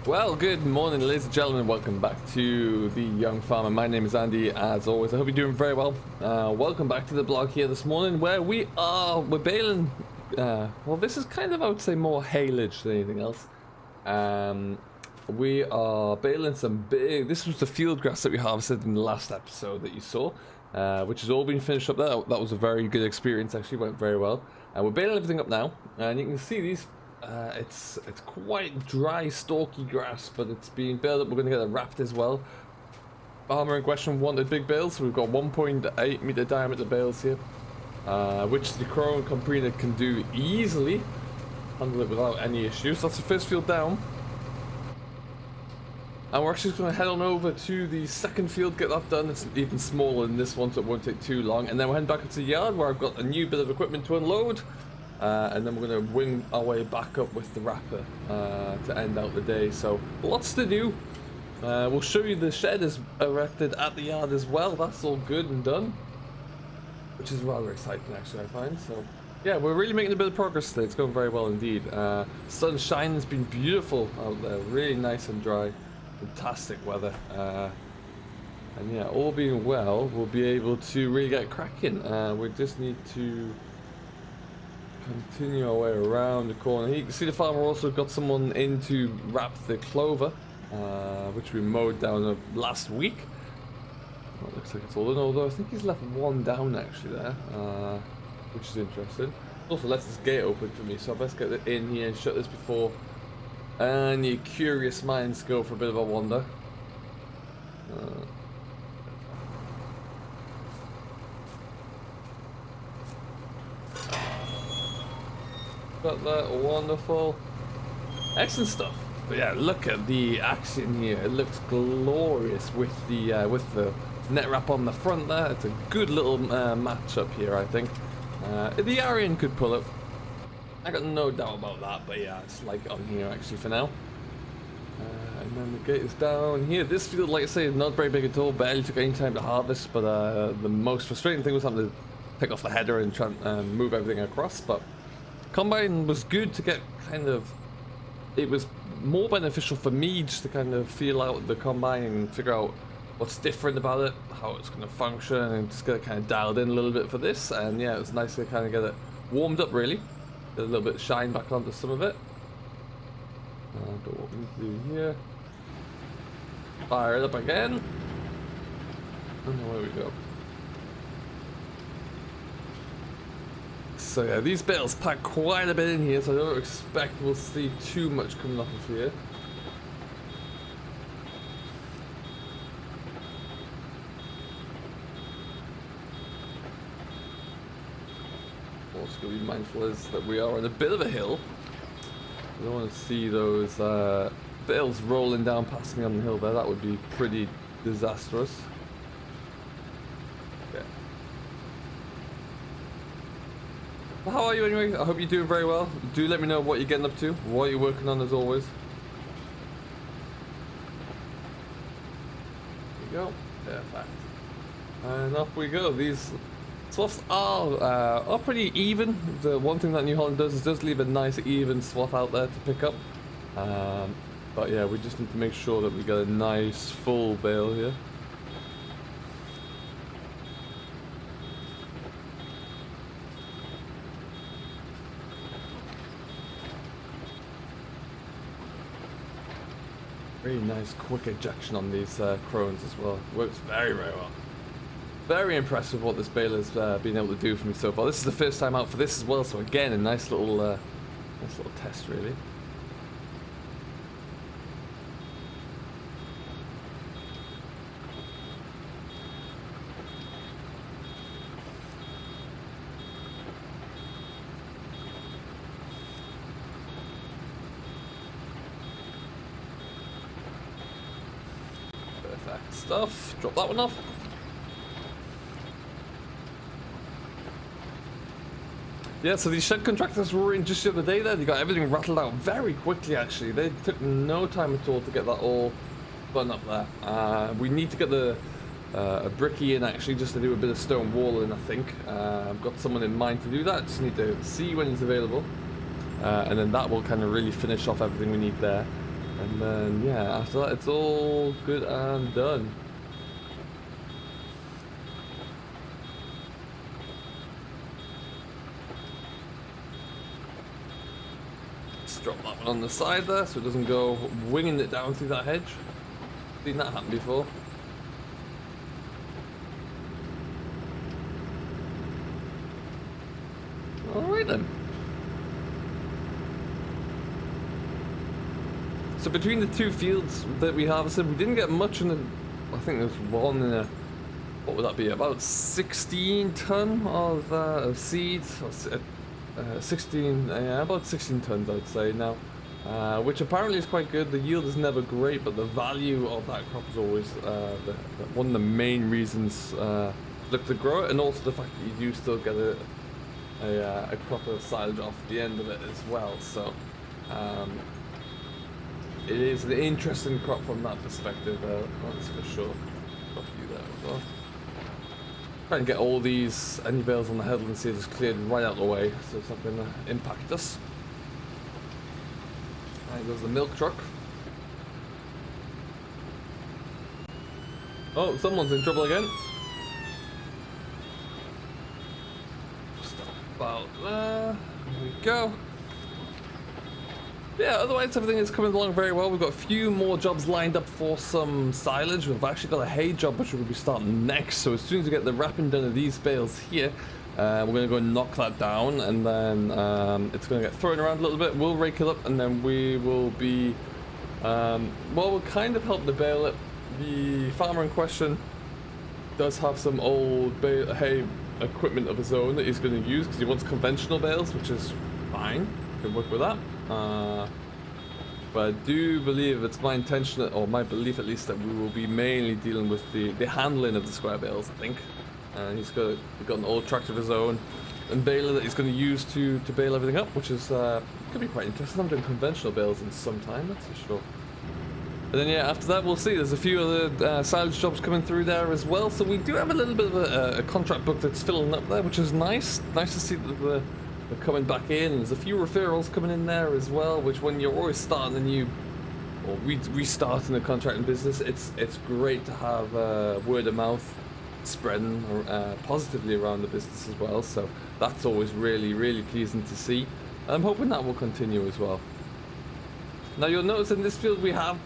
Well, good morning, ladies and gentlemen. Welcome back to the Young Farmer. My name is Andy, as always. I hope you're doing very well. Welcome back to the blog here this morning, where we're baling. Well, this is kind of, I would say, more haylage than anything else. We are baling some big. This was the field grass that we harvested in the last episode that you saw, which has all been finished up there. That was a very good experience. Actually, went very well. We're baling everything up now, and you can see these. It's quite dry, stalky grass, but it's being baled up. We're going to get it wrapped as well. Farmer in question wanted big bales, so we've got 1.8 meter diameter bales here, which the Chrome compressor can do easily, handle it without any issues. That's the first field down, and we're actually going to head on over to the second field, get that done. It's even smaller than this one, so it won't take too long, and then we're heading back into the yard where I've got a new bit of equipment to unload. And then we're going to wing our way back up with the wrapper to end out the day. So lots to do. We'll show you the shed is erected at the yard as well. That's all good and done, which is rather exciting actually, I find. So yeah, we're really making a bit of progress today. It's going very well indeed. Sunshine has been beautiful out there, really nice and dry. Fantastic weather. And yeah, all being well, we'll be able to really get cracking. We just need to continue our way around the corner. You can see the farmer also got someone in to wrap the clover, which we mowed down last week. Well, it looks like it's all in, although I think he's left one down actually there, which is interesting. Also left this gate open for me, so I best get it in here and shut this before any curious minds go for a bit of a wander. Got that, wonderful, excellent stuff. But yeah, look at the action here. It looks glorious with the net wrap on the front there. It's a good little match up here, I think. The Arian could pull it. I got no doubt about that. But yeah, it's like on here actually for now. And then the gate is down here. This field, like I say, is not very big at all. Barely took any time to harvest. But the most frustrating thing was having to pick off the header and try and move everything across. But Combine was good to get kind of, it was more beneficial for me just to kind of feel out the Combine and figure out what's different about it, how it's going to function, and just get it kind of dialed in a little bit for this. And yeah, it was nice to kind of get it warmed up really, get a little bit of shine back onto some of it. But what we need to do here, fire it up again, and away we go. So yeah, these bales pack quite a bit in here, so I don't expect we'll see too much coming off of here. Also going to be mindful is that we are on a bit of a hill. I don't want to see those bales rolling down past me on the hill there. That would be pretty disastrous. How are you anyway? I hope you're doing very well. Do let me know what you're getting up to, what you're working on as always. There we go. Perfect. And off we go. These swaths are pretty even. The one thing that New Holland does leave a nice even swath out there to pick up. But yeah, we just need to make sure that we get a nice full bale here. Very nice quick ejection on these crones as well. Works very, very well. Very impressed with what this baler has been able to do for me so far. This is the first time out for this as well, so again a nice little test really. Stuff. Drop that one off. Yeah, so these shed contractors were in just the other day there. They got everything rattled out very quickly actually. They took no time at all to get that all done up there. We need to get the a bricky in actually just to do a bit of stone walling, I think. I've got someone in mind to do that. Just need to see when he's available. And then that will kind of really finish off everything we need there. And then, yeah, after that, it's all good and done. Just drop that one on the side there so it doesn't go winging it down through that hedge. Seen that happen before. Alright then. So between the two fields that we harvested, we didn't get much in the... I think there's one in a... What would that be? About 16 ton of seeds. 16, yeah, about 16 tons I'd say now. Which apparently is quite good. The yield is never great, but the value of that crop is always one of the main reasons to grow it, and also the fact that you do still get a crop of silage off the end of it as well. So it is an interesting crop from that perspective, that's for sure. Got you there as well. Try and get all these any bales on the headland seeds cleared right out of the way so it's not going to impact us. There goes the milk truck. Oh, someone's in trouble again. Stop about there. There we go. Yeah, otherwise everything is coming along very well. We've got a few more jobs lined up for some silage. We've actually got a hay job which we'll be starting next. So as soon as we get the wrapping done of these bales here, we're going to go and knock that down, and then it's going to get thrown around a little bit. We'll rake it up, and then we will be, well, we'll kind of help to bale it. The farmer in question does have some old hay equipment of his own that he's going to use because he wants conventional bales, which is fine. Can work with that. But I do believe it's my intention, or my belief at least, that we will be mainly dealing with the handling of the square bales, I think. He's got an old tractor of his own and baler that he's going to use to bale everything up, which is could be quite interesting. I'm doing conventional bales in some time, that's for sure. And then yeah, after that we'll see. There's a few other silage jobs coming through there as well. So we do have a little bit of a contract book that's filling up there, which is nice. Nice to see that they're coming back in. And there's a few referrals coming in there as well, which when you're always starting a new, or restarting a contracting business, it's great to have word of mouth spreading positively around the business as well. So that's always really, really pleasing to see. I'm hoping that will continue as well. Now you'll notice in this field we have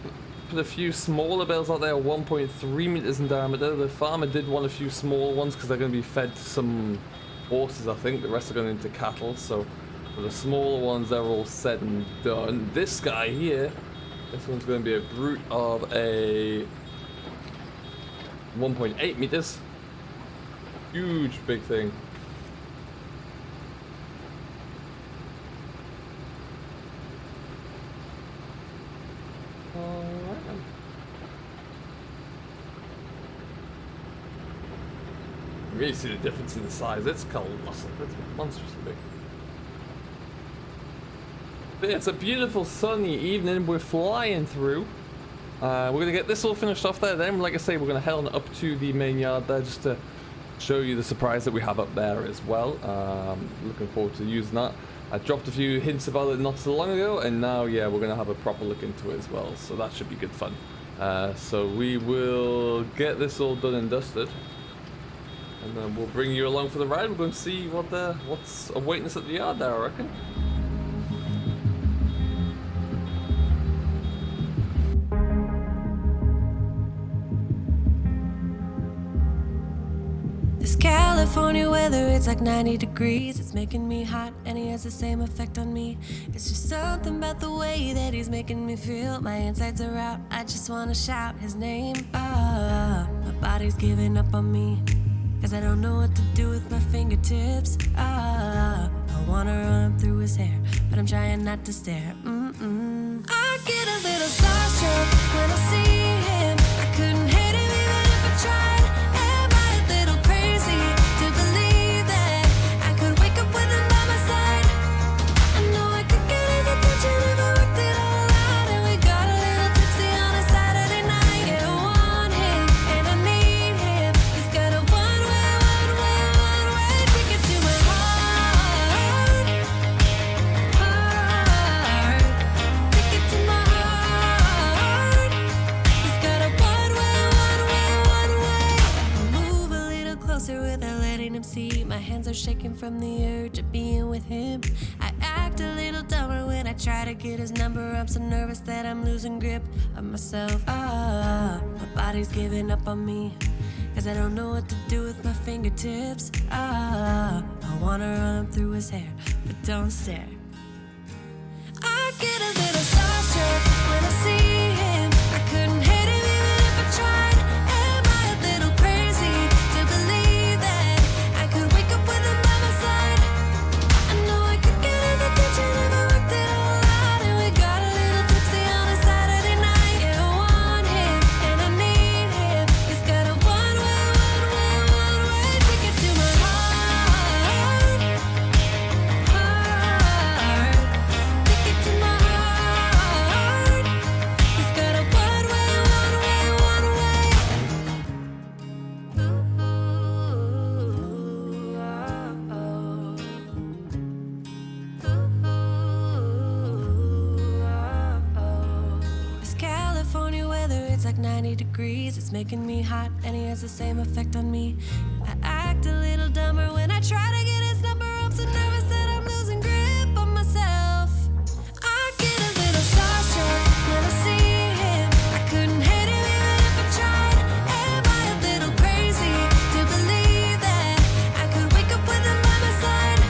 put a few smaller bales out there, 1.3 meters in diameter. The farmer did want a few small ones because they're going to be fed to some horses, I think. The rest are going into cattle. So for the smaller ones, they're all said and done. This guy here, this one's going to be a brute of a 1.8 meters. Huge, big thing. You really see the difference in the size. It's colossal. It's monstrously big. But yeah, it's a beautiful sunny evening. We're flying through. We're going to get this all finished off there. Then, like I say, we're going to head on up to the main yard there just to show you the surprise that we have up there as well. Looking forward to using that. I dropped a few hints about it not so long ago, and now, yeah, we're going to have a proper look into it as well. So that should be good fun. So we will get this all done and dusted, and then we'll bring you along for the ride. We're going to see what's awaiting us at the yard there, I reckon. This California weather, it's like 90 degrees. It's making me hot and he has the same effect on me. It's just something about the way that he's making me feel. My insides are out, I just wanna shout his name. My body's giving up on me, cause I don't know what to do with my fingertips. I wanna run up through his hair, but I'm trying not to stare. I get a little starstruck when I see him. I couldn't hate him even if I tried. see. My hands are shaking from the urge of being with him. I act a little dumber when I try to get his number. I'm so nervous that I'm losing grip of myself. My body's giving up on me, 'cause I don't know what to do with my fingertips. I wanna run up through his hair, but don't stare. I get a little starstruck when I see him. I couldn't hit him even if I tried. Am I a little crazy to believe that I could wake up with him by my side? I know I could get his attention if I worked it all out. And we got a little tipsy on a Saturday night. Yeah, I want him and I need him. He's got a one-way ticket to my heart. Ticket to my heart. He's got a one-way. This California weather, it's like 90 degrees. It's making me hot, and he has the same effect on me. I act a little dumber when I try to get his number. I'm so nervous that I'm losing grip on myself. I get a little starstruck when I see him. I couldn't hit him even if I tried. Am I a little crazy to believe that I could wake up with him by my side?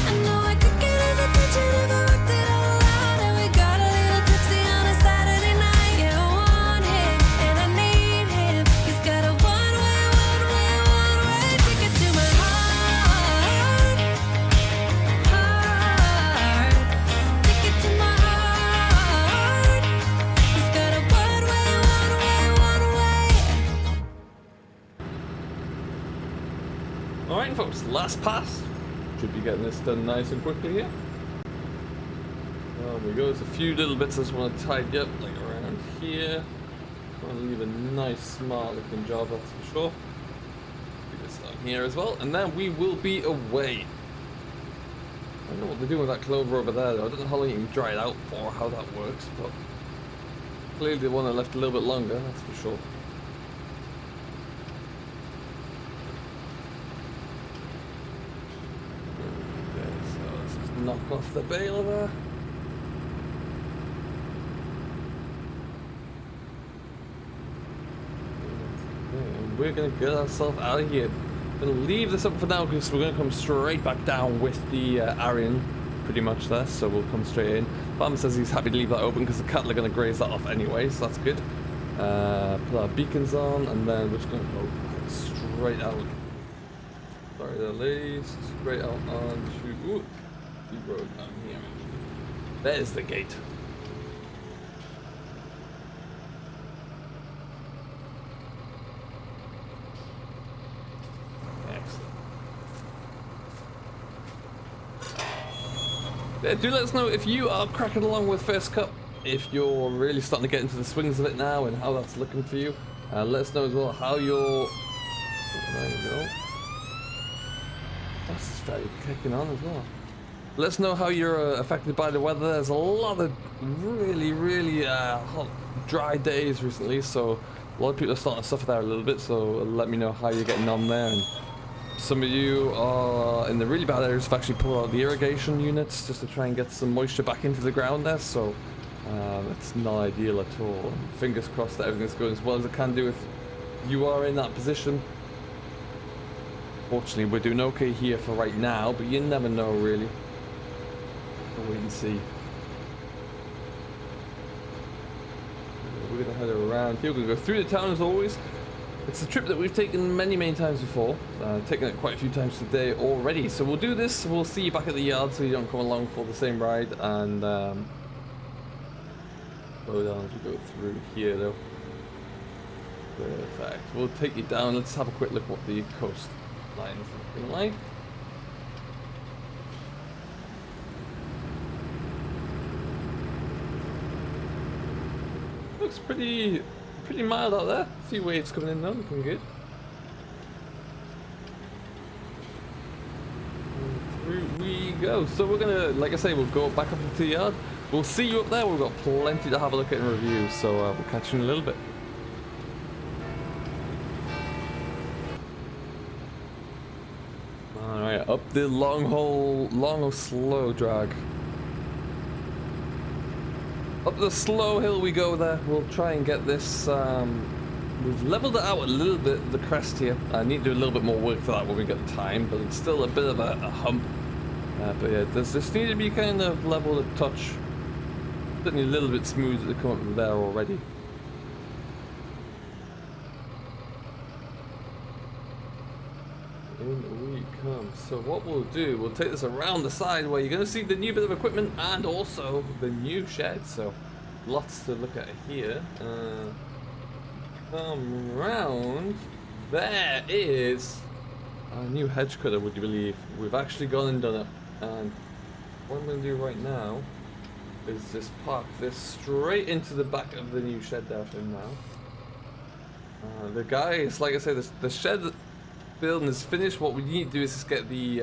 I know I could get his attention if I worked it all out. And we got a little tipsy on a Saturday night. Yeah, I want him and I need him. He's got a one-way ticket to my heart. Ticket to my heart. He's got a one-way. Alright folks, last pass. Should be getting this done nice and quickly here. There we go, there's a few little bits I just want to tidy up, like around here. I want to leave a nice smart looking job, that's for sure. Do this down here as well, and then we will be away. I don't know what they're doing with that clover over there though. I don't know how long you can dry it out for or how that works, but clearly the one I left a little bit longer, that's for sure. Okay, so let's just knock off the bale there. And we're gonna get ourselves out of here. Gonna leave this up for now because we're gonna come straight back down with the Arian pretty much there, so we'll come straight in. Farmer says he's happy to leave that open because the cattle are gonna graze that off anyway, so that's good. Put our beacons on and then we're just gonna go straight out. Sorry, the ladies, straight out onto the road down here. There's the gate. Do let us know if you are cracking along with First Cup, if you're really starting to get into the swings of it now and how that's looking for you. Let us know as well how you're... There you go. That's just started kicking on as well. Let us know how you're affected by the weather. There's a lot of really hot, dry days recently, so a lot of people are starting to suffer there a little bit, so let me know how you're getting on there. And some of you are in the really bad areas have actually pulled out the irrigation units just to try and get some moisture back into the ground there, so it's not ideal at all. Fingers crossed that everything's going as well as it can do if you are in that position. Fortunately, we're doing okay here for right now, but you never know really. We'll wait and see. We're gonna head around here. We're gonna go through the town as always. It's a trip that we've taken many times before. Taken it quite a few times today already. So we'll do this. We'll see you back at the yard so you don't come along for the same ride. And slow down as we go through here though. Perfect. We'll take you down. Let's have a quick look at what the coastline is looking like. Looks pretty mild out there. A few waves coming in now, looking good. And through we go. So we're gonna, like I say, we'll go back up into the yard. We'll see you up there. We've got plenty to have a look at and review, so we'll catch you in a little bit. Up the long or slow drag. Up the slow hill we go there. We'll try and get this, we've leveled it out a little bit, the crest here. I need to do a little bit more work for that when we get the time, but it's still a bit of a hump. But yeah, does this need to be kind of leveled a touch? Certainly a little bit smooth to come up there already. In we come. So what we'll do, we'll take this around the side where you're going to see the new bit of equipment and also the new shed. So lots to look at here. Come round. There is a new hedge cutter, would you believe? We've actually gone and done it. And what I'm going to do right now is just park this straight into the back of the new shed there for now. The guys, like I said, the shed building is finished. What we need to do is just get the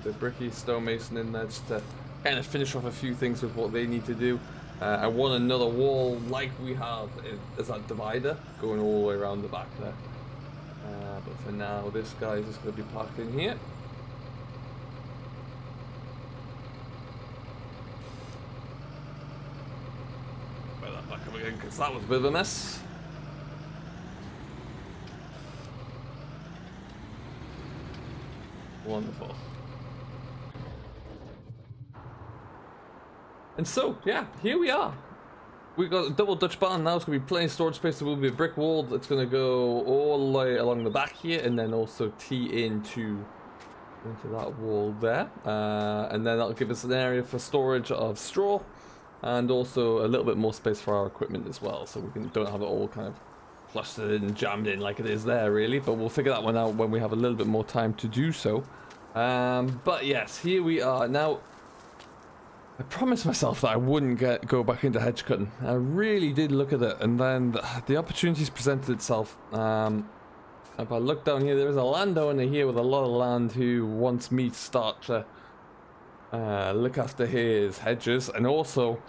the bricky stonemason in there just to kind of finish off a few things with what they need to do. I want another wall like we have as that divider going all the way around the back there. But for now, this guy is just going to be parked in here. Put that back up again because that was a bit of a mess. Wonderful. And so, yeah, here we are. We've got a double Dutch barn now. It's going to be plenty of storage space. There will be a brick wall that's going to go all the way along the back here and then also tee into that wall there. And then that'll give us an area for storage of straw and also a little bit more space for our equipment as well. So we don't have it all kind of clustered and jammed in like it is there really, but we'll figure that one out when we have a little bit more time to do so. But yes, here we are. Now, I promised myself that I wouldn't go back into hedge cutting. I really did look at it, and then the opportunities presented itself. If I look down here, there is a landowner here with a lot of land who wants me to start to look after his hedges, and also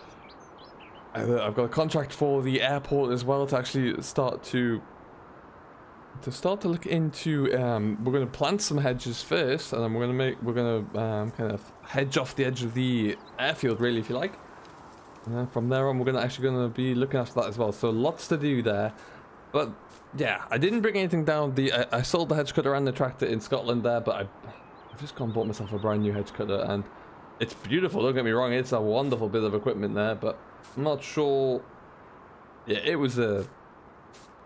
I've got a contract for the airport as well to actually start to look into. We're going to plant some hedges first, and then we're going to kind of hedge off the edge of the airfield, really, if you like. And from there on, we're going to be looking after that as well. So lots to do there. But yeah, I didn't bring anything down. I sold the hedge cutter and the tractor in Scotland there, but I've just gone and bought myself a brand new hedge cutter, and it's beautiful. Don't get me wrong; it's a wonderful bit of equipment there, but I'm not sure. Yeah, it was a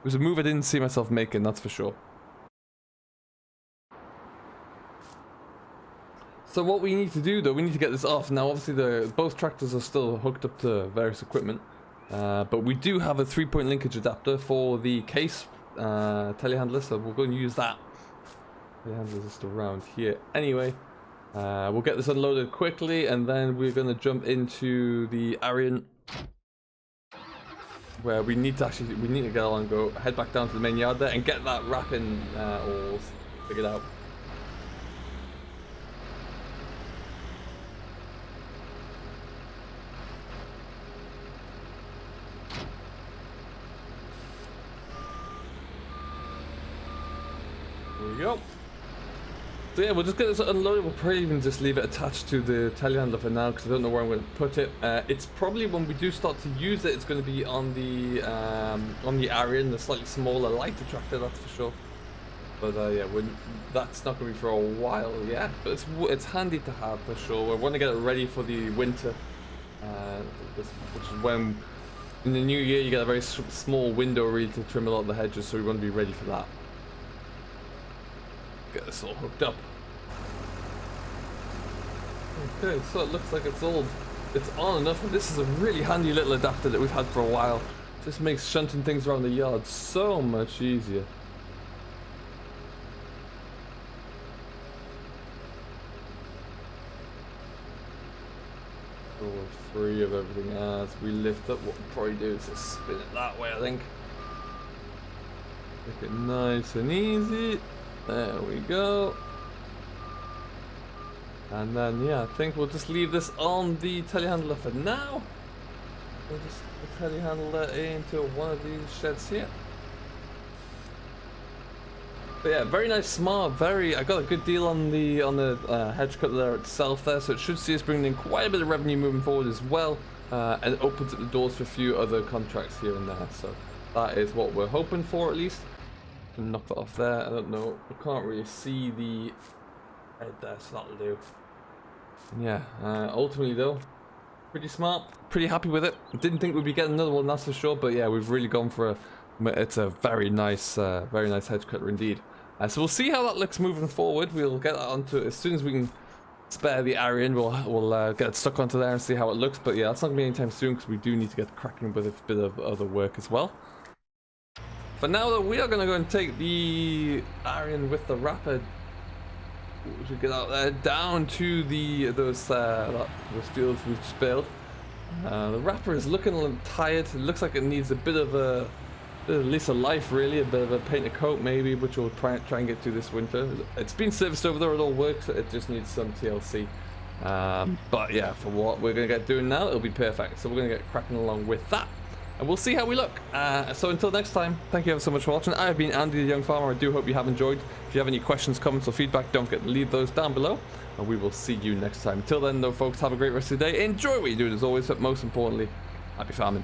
move I didn't see myself making, that's for sure. So what we need to do though, we need to get this off. Now obviously both tractors are still hooked up to various equipment, but we do have a 3-point linkage adapter for the case telehandler, so we're going to use that. Telehandler is just around here anyway. We'll get this unloaded quickly, and then we're going to jump into the Arian, where we need to get on, head back down to the main yard there and get that wrapping all figured out. There we go. So yeah, we'll just get this unloaded. We'll probably even just leave it attached to the telehandler for now because I don't know where I'm going to put it. It's probably when we do start to use it, it's going to be on the Arian, the slightly smaller, lighter tractor, that's for sure. But yeah, that's not going to be for a while yet. But it's handy to have for sure. We want to get it ready for the winter, which is when in the new year you get a very small window really to trim a lot of the hedges. So we want to be ready for that. Get this all hooked up. Okay, so it looks like it's on enough, and this is a really handy little adapter that we've had for a while. Just makes shunting things around the yard so much easier. So we're free of everything as we lift up. What we'll probably do is just spin it that way, I think. Make it nice and easy. There we go. And then, yeah, I think we'll just leave this on the telehandler for now. We'll just put the telehandler into one of these sheds here. But yeah, very nice, smart, I got a good deal on the hedge cutter there itself there, so it should see us bringing in quite a bit of revenue moving forward as well, and it opens up the doors for a few other contracts here and there, so that is what we're hoping for at least. Can knock that off there. I don't know, I can't really see the head there, so that'll do. Yeah, ultimately though, pretty smart, pretty happy with it. Didn't think we'd be getting another one, that's for sure, but yeah, we've really gone for it's a very nice hedge cutter indeed. So we'll see how that looks moving forward. We'll get that onto it as soon as we can spare the area, and we'll get it stuck onto there and see how it looks. But yeah, that's not gonna be anytime soon because we do need to get cracking with a bit of other work as well. For now though, we are gonna go and take the Arian with the wrapper. We should get out there down to those steels we've just built. The wrapper is looking a little tired. It looks like it needs a bit of a lease of life, really, a bit of a painted coat maybe, which we'll try and get to this winter. It's been serviced over there, it all works, it just needs some TLC. But yeah, for what we're going to get doing now, it'll be perfect. So we're going to get cracking along with that, and we'll see how we look. So until next time, thank you ever so much for watching. I've been Andy the Young Farmer. I do hope you have enjoyed. If you have any questions, comments or feedback, don't forget to leave those down below, and we will see you next time. Until then though folks, have a great rest of the day, enjoy what you're doing as always, but most importantly, happy farming.